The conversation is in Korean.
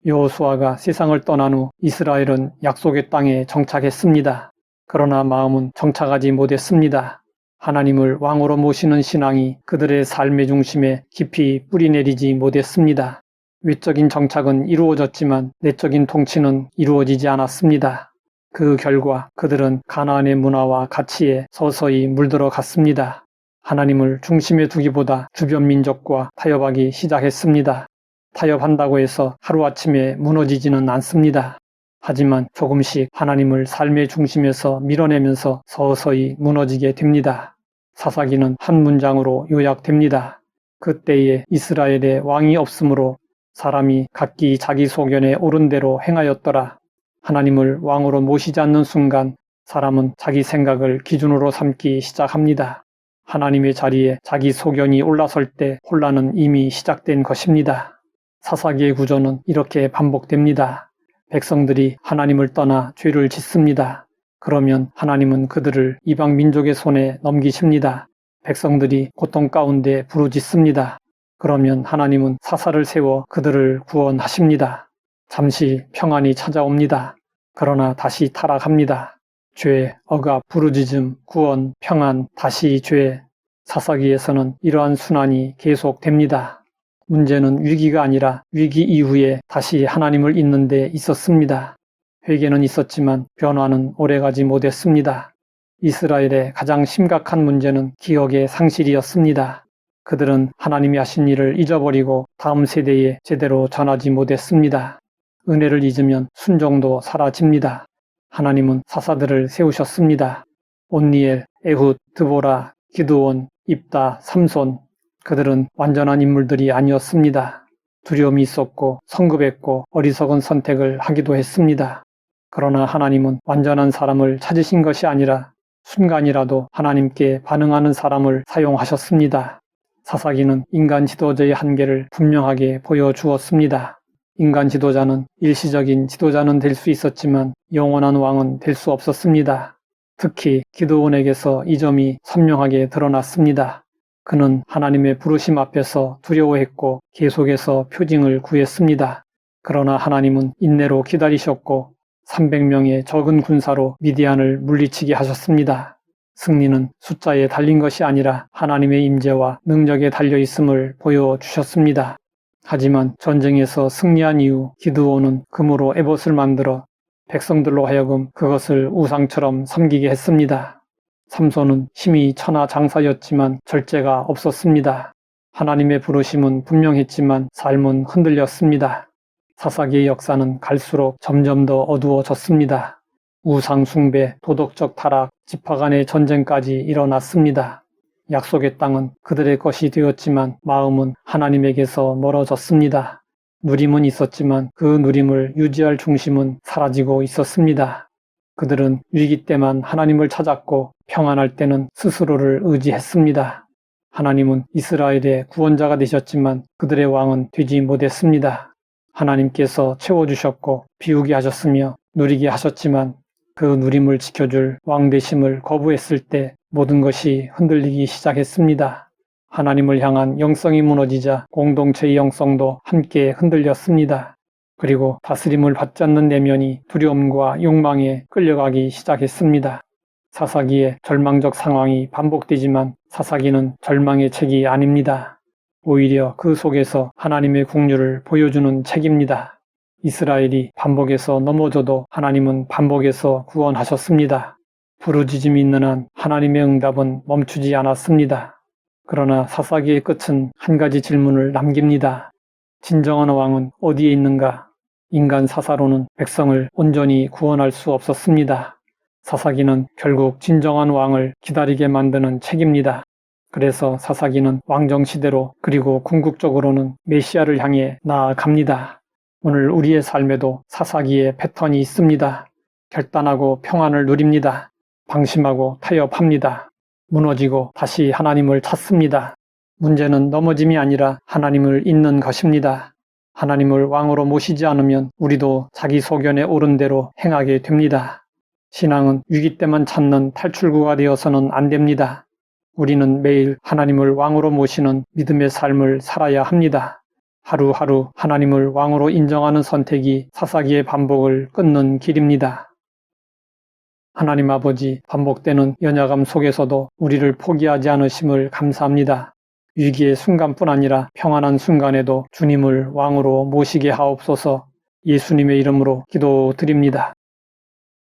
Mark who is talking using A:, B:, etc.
A: 여호수아가 세상을 떠난 후 이스라엘은 약속의 땅에 정착했습니다. 그러나 마음은 정착하지 못했습니다. 하나님을 왕으로 모시는 신앙이 그들의 삶의 중심에 깊이 뿌리내리지 못했습니다. 외적인 정착은 이루어졌지만 내적인 통치는 이루어지지 않았습니다. 그 결과 그들은 가나안의 문화와 가치에 서서히 물들어 갔습니다. 하나님을 중심에 두기보다 주변 민족과 타협하기 시작했습니다. 타협한다고 해서 하루아침에 무너지지는 않습니다. 하지만 조금씩 하나님을 삶의 중심에서 밀어내면서 서서히 무너지게 됩니다. 사사기는 한 문장으로 요약됩니다. 그때에 이스라엘에 왕이 없으므로 사람이 각기 자기 소견에 옳은 대로 행하였더라. 하나님을 왕으로 모시지 않는 순간 사람은 자기 생각을 기준으로 삼기 시작합니다. 하나님의 자리에 자기 소견이 올라설 때 혼란은 이미 시작된 것입니다. 사사기의 구조는 이렇게 반복됩니다. 백성들이 하나님을 떠나 죄를 짓습니다. 그러면 하나님은 그들을 이방 민족의 손에 넘기십니다. 백성들이 고통 가운데 부르짖습니다. 그러면 하나님은 사사를 세워 그들을 구원하십니다. 잠시 평안이 찾아옵니다. 그러나 다시 타락합니다. 죄, 억압, 부르짖음, 구원, 평안, 다시 죄. 사사기에서는 이러한 순환이 계속됩니다. 문제는 위기가 아니라 위기 이후에 다시 하나님을 잊는 데 있었습니다. 회개는 있었지만 변화는 오래가지 못했습니다. 이스라엘의 가장 심각한 문제는 기억의 상실이었습니다. 그들은 하나님이 하신 일을 잊어버리고 다음 세대에 제대로 전하지 못했습니다. 은혜를 잊으면 순종도 사라집니다. 하나님은 사사들을 세우셨습니다. 온니엘, 에훗, 드보라, 기드온, 입다, 삼손. 그들은 완전한 인물들이 아니었습니다. 두려움이 있었고 성급했고 어리석은 선택을 하기도 했습니다. 그러나 하나님은 완전한 사람을 찾으신 것이 아니라 순간이라도 하나님께 반응하는 사람을 사용하셨습니다. 사사기는 인간 지도자의 한계를 분명하게 보여주었습니다. 인간 지도자는 일시적인 지도자는 될 수 있었지만 영원한 왕은 될 수 없었습니다. 특히 기드온에게서 이 점이 선명하게 드러났습니다. 그는 하나님의 부르심 앞에서 두려워했고 계속해서 표징을 구했습니다. 그러나 하나님은 인내로 기다리셨고 300명의 적은 군사로 미디안을 물리치게 하셨습니다. 승리는 숫자에 달린 것이 아니라 하나님의 임재와 능력에 달려 있음을 보여주셨습니다. 하지만 전쟁에서 승리한 이후 기드온은 금으로 에봇을 만들어 백성들로 하여금 그것을 우상처럼 섬기게 했습니다. 삼손은 힘이 천하장사였지만 절제가 없었습니다. 하나님의 부르심은 분명했지만 삶은 흔들렸습니다. 사사기의 역사는 갈수록 점점 더 어두워졌습니다. 우상 숭배, 도덕적 타락, 지파 간의 전쟁까지 일어났습니다. 약속의 땅은 그들의 것이 되었지만 마음은 하나님에게서 멀어졌습니다. 누림은 있었지만 그 누림을 유지할 중심은 사라지고 있었습니다. 그들은 위기 때만 하나님을 찾았고 평안할 때는 스스로를 의지했습니다. 하나님은 이스라엘의 구원자가 되셨지만 그들의 왕은 되지 못했습니다. 하나님께서 채워주셨고 비우게 하셨으며 누리게 하셨지만 그 누림을 지켜줄 왕 되심을 거부했을 때 모든 것이 흔들리기 시작했습니다. 하나님을 향한 영성이 무너지자 공동체의 영성도 함께 흔들렸습니다. 그리고 다스림을 받지 않는 내면이 두려움과 욕망에 끌려가기 시작했습니다. 사사기의 절망적 상황이 반복되지만 사사기는 절망의 책이 아닙니다. 오히려 그 속에서 하나님의 긍휼을 보여주는 책입니다. 이스라엘이 반복해서 넘어져도 하나님은 반복해서 구원하셨습니다. 부르짖음이 있는 한 하나님의 응답은 멈추지 않았습니다. 그러나 사사기의 끝은 한 가지 질문을 남깁니다. 진정한 왕은 어디에 있는가? 인간 사사로는 백성을 온전히 구원할 수 없었습니다. 사사기는 결국 진정한 왕을 기다리게 만드는 책입니다. 그래서 사사기는 왕정시대로 그리고 궁극적으로는 메시아를 향해 나아갑니다. 오늘 우리의 삶에도 사사기의 패턴이 있습니다. 결단하고 평안을 누립니다. 방심하고 타협합니다. 무너지고 다시 하나님을 찾습니다. 문제는 넘어짐이 아니라 하나님을 잊는 것입니다. 하나님을 왕으로 모시지 않으면 우리도 자기 소견에 옳은 대로 행하게 됩니다. 신앙은 위기 때만 찾는 탈출구가 되어서는 안 됩니다. 우리는 매일 하나님을 왕으로 모시는 믿음의 삶을 살아야 합니다. 하루하루 하나님을 왕으로 인정하는 선택이 사사기의 반복을 끊는 길입니다. 하나님 아버지, 반복되는 연약함 속에서도 우리를 포기하지 않으심을 감사합니다. 위기의 순간뿐 아니라 평안한 순간에도 주님을 왕으로 모시게 하옵소서. 예수님의 이름으로 기도드립니다.